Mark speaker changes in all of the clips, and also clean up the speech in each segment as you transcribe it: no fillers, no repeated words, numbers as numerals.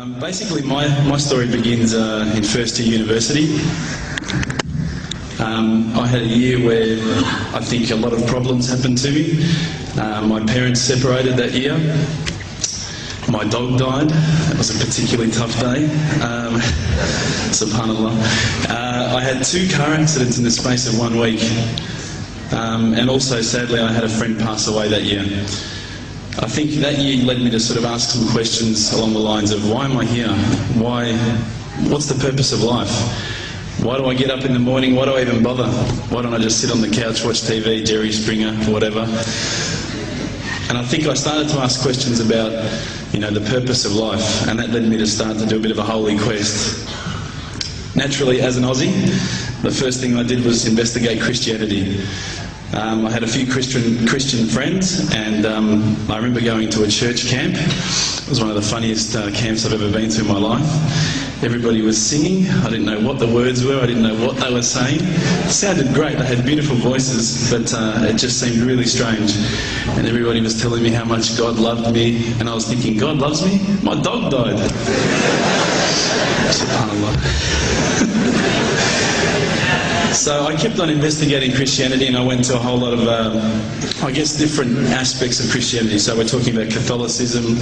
Speaker 1: Basically, my story begins in first year university. I had a year where I think a lot of problems happened to me. My parents separated that year. My dog died. It was a particularly tough day. Subhanallah. I had 2 car accidents in the space of 1 week. And also, sadly, I had a friend pass away that year. I think that year led me to sort of ask some questions along the lines of, why am I here? What's the purpose of life? Why do I get up in the morning? Why do I even bother? Why don't I just sit on the couch, watch TV, Jerry Springer, whatever? And I think I started to ask questions about, the purpose of life, and that led me to start to do a bit of a holy quest. Naturally, as an Aussie, the first thing I did was investigate Christianity. I had a few Christian friends, and I remember going to a church camp. It was one of the funniest camps I've ever been to in my life. Everybody was singing. I didn't know what the words were. I didn't know what they were saying. It sounded great. They had beautiful voices, but it just seemed really strange. And everybody was telling me how much God loved me, and I was thinking, God loves me? My dog died. SubhanAllah. So I kept on investigating Christianity, and I went to a whole lot of, different aspects of Christianity. So we're talking about Catholicism,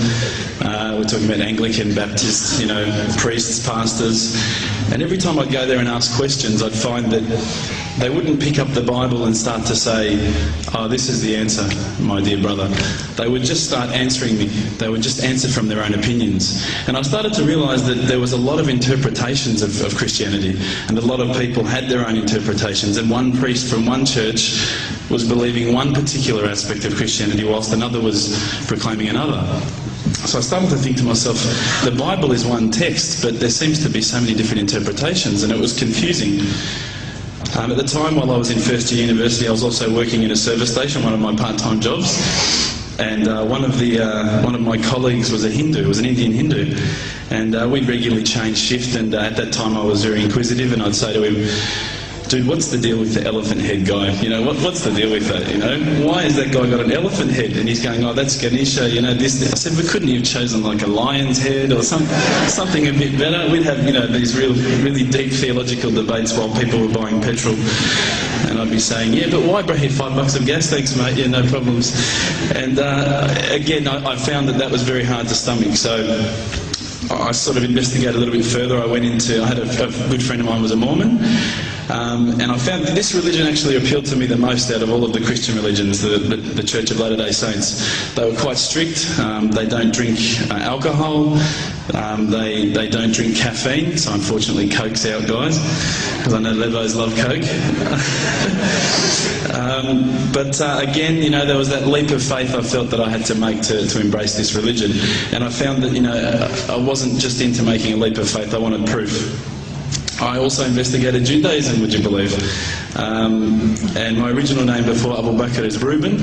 Speaker 1: we're talking about Anglican, Baptist, priests, pastors. And every time I'd go there and ask questions, I'd find that they wouldn't pick up the Bible and start to say, oh, this is the answer, my dear brother. They would just start answering me. They would just answer from their own opinions. And I started to realise that there was a lot of interpretations of Christianity, and a lot of people had their own interpretations, and one priest from one church was believing one particular aspect of Christianity whilst another was proclaiming another. So I started to think to myself, the Bible is one text, but there seems to be so many different interpretations, and it was confusing. At the time, while I was in first year university, I was also working in a service station, one of my part-time jobs. And one of my colleagues was a Hindu, was an Indian Hindu. And we'd regularly change shift, and at that time I was very inquisitive, and I'd say to him, dude, what's the deal with the elephant head guy? What's the deal with that? Why has that guy got an elephant head? And he's going, oh, that's Ganesha, this. I said, but couldn't you have chosen like a lion's head or something a bit better? We'd have, these really deep theological debates while people were buying petrol. And I'd be saying, yeah, but why bring here $5 of gas? Thanks, mate. Yeah, no problems. And again, I found that was very hard to stomach. So I sort of investigated a little bit further. I had a good friend of mine was a Mormon. And I found that this religion actually appealed to me the most out of all of the Christian religions, the Church of Latter-day Saints. They were quite strict. They don't drink alcohol. They don't drink caffeine. So unfortunately, Coke's out, guys, because I know Levos love Coke. But again, there was that leap of faith I felt that I had to make to embrace this religion. And I found that, I wasn't just into making a leap of faith. I wanted proof. I also investigated Judaism, would you believe? And my original name before Abu Bakr is Reuben.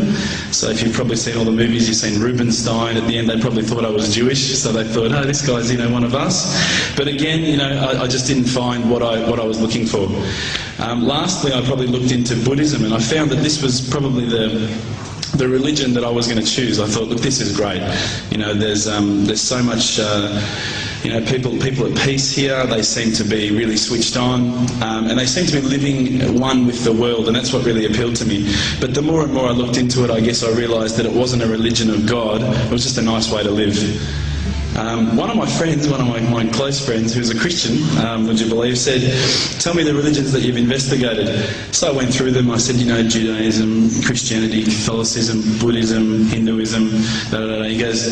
Speaker 1: So if you've probably seen all the movies, you've seen Reubenstein. At the end, they probably thought I was Jewish, so they thought, oh, this guy's, one of us. But again, I just didn't find what I was looking for. Lastly, I probably looked into Buddhism, and I found that this was probably the religion that I was going to choose. I thought, look, this is great. There's so much. People at peace here. They seem to be really switched on, and they seem to be living one with the world, and that's what really appealed to me. But the more and more I looked into it, I guess I realised that it wasn't a religion of God. It was just a nice way to live. One of my friends, one of my close friends, who's a Christian, would you believe, said, tell me the religions that you've investigated. So I went through them. I said, Judaism, Christianity, Catholicism, Buddhism, Hinduism, He goes,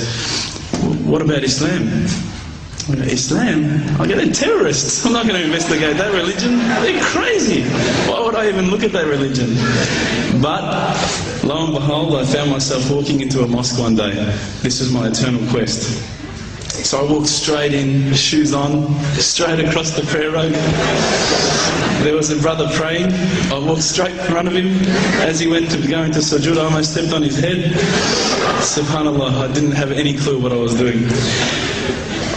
Speaker 1: what about Islam? Islam? They're terrorists. I'm not going to investigate that religion. They're crazy. Why would I even look at that religion? But lo and behold, I found myself walking into a mosque one day. This was my eternal quest. So I walked straight in, shoes on, straight across the prayer road. There was a brother praying. I walked straight in front of him. As he went to go into sujood, I almost stepped on his head. SubhanAllah, I didn't have any clue what I was doing.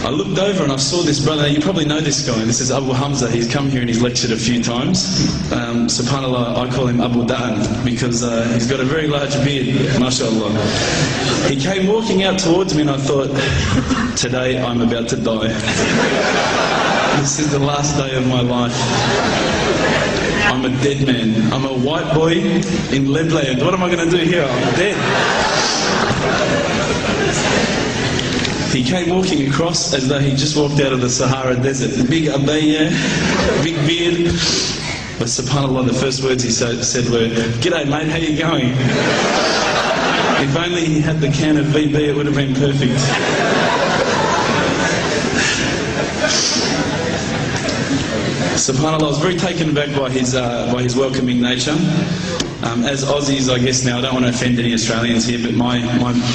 Speaker 1: I looked over and I saw this brother. You probably know this guy. This is Abu Hamza. He's come here and he's lectured a few times. SubhanAllah, I call him Abu Da'an because he's got a very large beard, mashallah. He came walking out towards me and I thought, today I'm about to die. This is the last day of my life. I'm a dead man. I'm a white boy in Lebland. What am I going to do here? I'm dead. He came walking across as though he just walked out of the Sahara Desert. Big abaya, big beard. But subhanAllah, the first words he said were, "G'day mate, how you going?" If only he had the can of VB, it would have been perfect. SubhanAllah, I was very taken aback by his welcoming nature. As Aussies, I guess now, I don't want to offend any Australians here, but my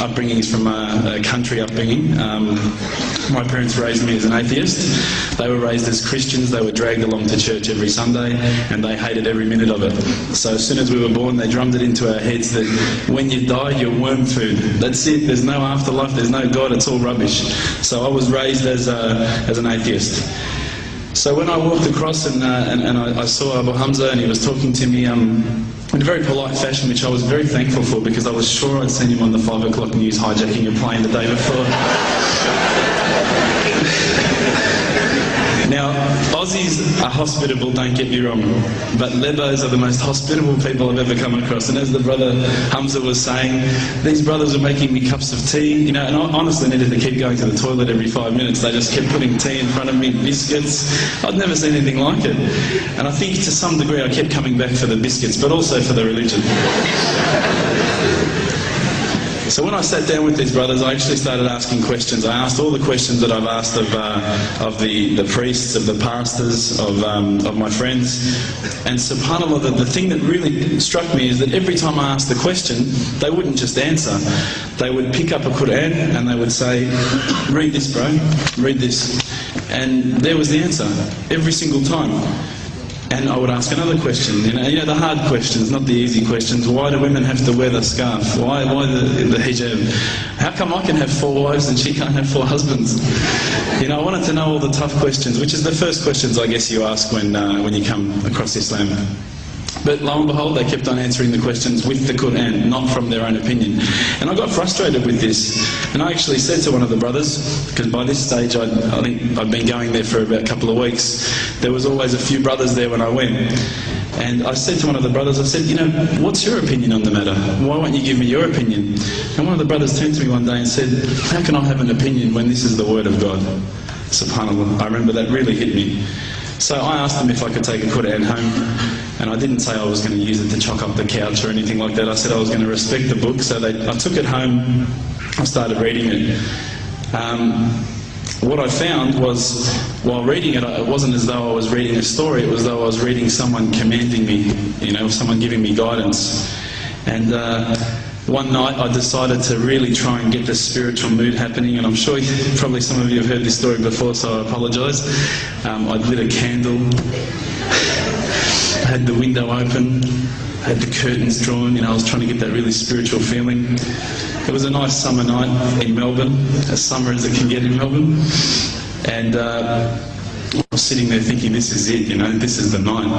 Speaker 1: upbringing is from a country upbringing. My parents raised me as an atheist. They were raised as Christians. They were dragged along to church every Sunday, and they hated every minute of it. So as soon as we were born, they drummed it into our heads that when you die, you're worm food. That's it. There's no afterlife. There's no God. It's all rubbish. So I was raised as an atheist. So when I walked across and I saw Abu Hamza and he was talking to me in a very polite fashion, which I was very thankful for because I was sure I'd seen him on the 5 o'clock news hijacking a plane the day before. Now, Aussies are hospitable, don't get me wrong, but Lebos are the most hospitable people I've ever come across. And as the brother Hamza was saying, these brothers were making me cups of tea, and I honestly needed to keep going to the toilet every 5 minutes. They just kept putting tea in front of me, biscuits. I'd never seen anything like it. And I think to some degree I kept coming back for the biscuits, but also for the religion. So when I sat down with these brothers, I actually started asking questions. I asked all the questions that I've asked of the priests, of the pastors, of my friends. And subhanAllah, the thing that really struck me is that every time I asked the question, they wouldn't just answer. They would pick up a Quran and they would say, "Read this, bro, read this." And there was the answer, every single time. And I would ask another question, you know the hard questions, not the easy questions. Why do women have to wear the scarf? Why the hijab? How come I can have 4 wives and she can't have 4 husbands? I wanted to know all the tough questions, which is the first questions I guess you ask when you come across Islam. But lo and behold, they kept on answering the questions with the Quran, not from their own opinion. And I got frustrated with this. And I actually said to one of the brothers, because by this stage I think I'd been going there for about a couple of weeks, there was always a few brothers there when I went. And I said to one of the brothers, I said, what's your opinion on the matter? Why won't you give me your opinion? And one of the brothers turned to me one day and said, how can I have an opinion when this is the word of God? SubhanAllah, I remember that really hit me. So I asked them if I could take a Quran home. And I didn't say I was going to use it to chalk up the couch or anything like that. I said I was going to respect the book. So I took it home, I started reading it. What I found was, while reading it, it wasn't as though I was reading a story, it was as though I was reading someone commanding me, someone giving me guidance. And one night I decided to really try and get the spiritual mood happening, and I'm sure probably some of you have heard this story before, so I apologise. I'd lit a candle, I had the window open, I had the curtains drawn, I was trying to get that really spiritual feeling. It was a nice summer night in Melbourne, as summer as it can get in Melbourne, and I was sitting there thinking, this is it, this is the night.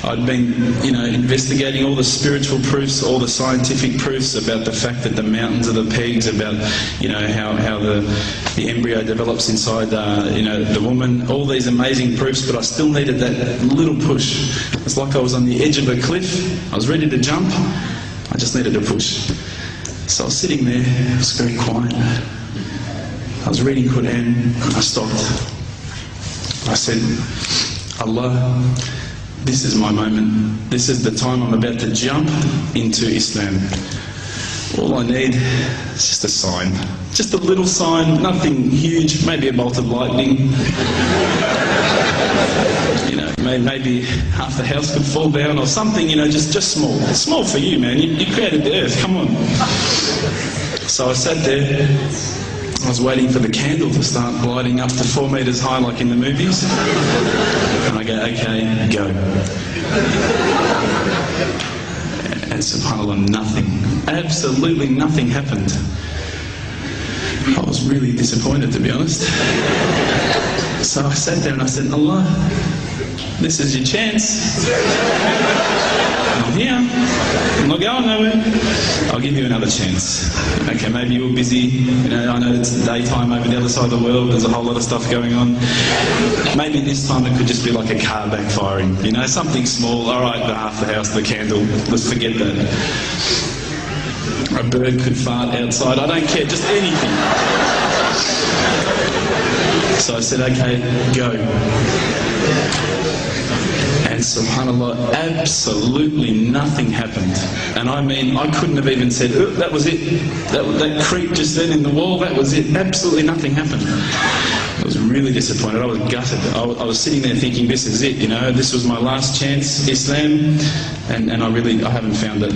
Speaker 1: I'd been, investigating all the spiritual proofs, all the scientific proofs about the fact that the mountains are the pegs, about, how the embryo develops inside, the woman, all these amazing proofs, but I still needed that little push. It's like I was on the edge of a cliff, I was ready to jump, I just needed a push. So I was sitting there, it was very quiet. I was reading Quran, I stopped. I said, Allah, this is my moment. This is the time I'm about to jump into Islam. All I need is just a sign. Just a little sign, nothing huge, maybe a bolt of lightning. Maybe half the house could fall down or something, just small. Small for you, man. You created the earth, come on. So I sat there. I was waiting for the candle to start gliding up to 4 metres high like in the movies. And I go, okay, go. And subhanAllah, nothing. Absolutely nothing happened. I was really disappointed, to be honest. So I sat there and I said, Allah, this is your chance. I'm here. I'm not going nowhere. I'll give you another chance. Okay, maybe you're busy. You know, I know it's daytime over the other side of the world. There's a whole lot of stuff going on. Maybe this time it could just be like a car backfiring. You know, something small. All right, the half the house, the candle. Let's forget that. A bird could fart outside. I don't care. Just anything. So I said, okay, go. And subhanAllah, absolutely nothing happened. And I mean, I couldn't have even said, oh, that was it. That creep just then in the wall, that was it. Absolutely nothing happened. I was really disappointed. I was gutted. I was sitting there thinking, this is it, you know, this was my last chance, Islam, and I haven't found it.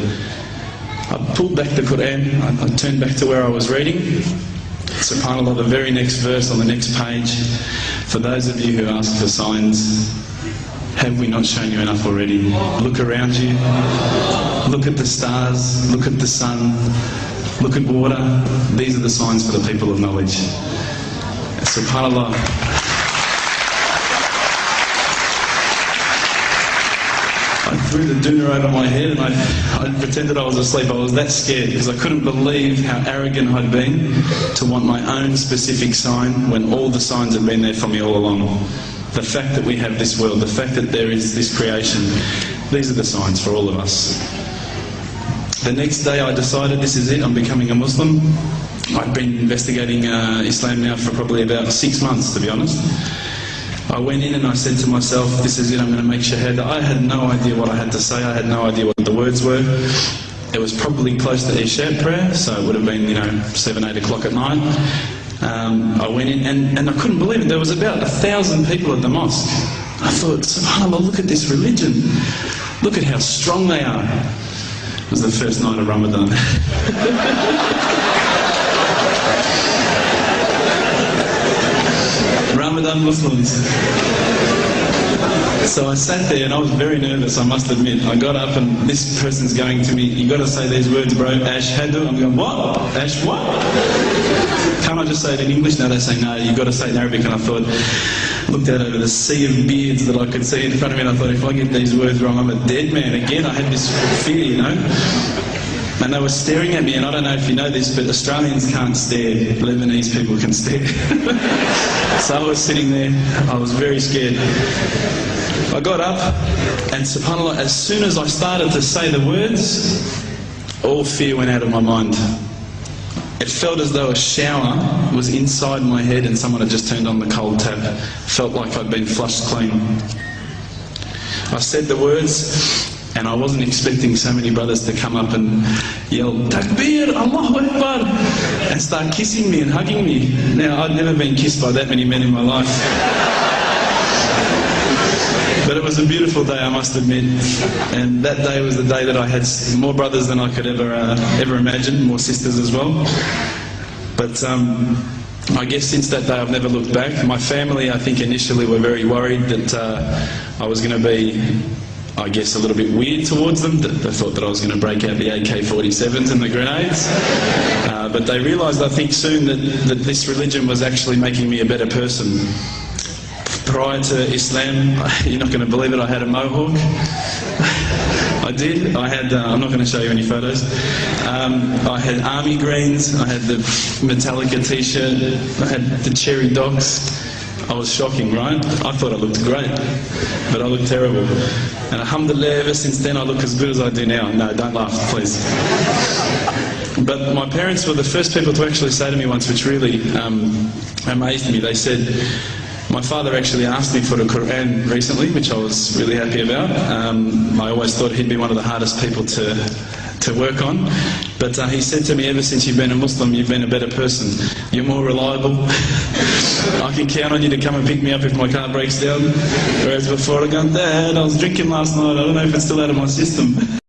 Speaker 1: I pulled back the Quran, I turned back to where I was reading. SubhanAllah, the very next verse on the next page, for those of you who ask for signs, have we not shown you enough already? Look around you, look at the stars, look at the sun, look at water. These are the signs for the people of knowledge. SubhanAllah. I threw the doona over my head and I pretended I was asleep. I was that scared because I couldn't believe how arrogant I'd been to want my own specific sign when all the signs had been there for me all along. The fact that we have this world, the fact that there is this creation, these are the signs for all of us. The next day I decided this is it, I'm becoming a Muslim. I'd been investigating Islam now for probably about 6 months, to be honest. I went in and I said to myself, this is it, I'm going to make shahada. I had no idea what I had to say, I had no idea what the words were. It was probably close to Isha prayer, so it would have been, 7, 8 o'clock at night. I went in and I couldn't believe it, there was about 1,000 people at the mosque. I thought, subhanAllah, look at this religion. Look at how strong they are. It was the first night of Ramadan. Ramadan Muslims. So I sat there and I was very nervous, I must admit. I got up and this person's going to me, you got to say these words, bro, Ashhadu. I'm going, what? Ash what? Can't I just say it in English? No, they say no, you got to say it in Arabic. And I thought, looked out over the sea of beards that I could see in front of me, and I thought, if I get these words wrong, I'm a dead man. Again, I had this fear, And they were staring at me, and I don't know if you know this, but Australians can't stare. Lebanese people can stare. So I was sitting there, I was very scared. I got up, and subhanAllah, as soon as I started to say the words, all fear went out of my mind. It felt as though a shower was inside my head and someone had just turned on the cold tap. Felt like I'd been flushed clean. I said the words, and I wasn't expecting so many brothers to come up and yell, Takbir, Allahu Akbar, and start kissing me and hugging me. Now, I'd never been kissed by that many men in my life. But it was a beautiful day, I must admit. And that day was the day that I had more brothers than I could ever imagine, more sisters as well. But I guess since that day I've never looked back. My family, I think initially were very worried that I was going to be, I guess, a little bit weird towards them. They thought that I was going to break out the AK-47s and the grenades. But they realised, I think, soon that this religion was actually making me a better person. Prior to Islam, you're not going to believe it, I had a mohawk. I did. I had, I'm not going to show you any photos. I had army greens, I had the Metallica t-shirt, I had the cherry docs. I was shocking, right? I thought I looked great, but I looked terrible. And alhamdulillah, ever since then I look as good as I do now. No, don't laugh, please. But my parents were the first people to actually say to me once, which really amazed me. They said, my father actually asked me for the Quran recently, which I was really happy about. I always thought he'd be one of the hardest people to work on. But he said to me, ever since you've been a Muslim, you've been a better person. You're more reliable. I can count on you to come and pick me up if my car breaks down. Whereas before I go, Dad, I was drinking last night, I don't know if it's still out of my system.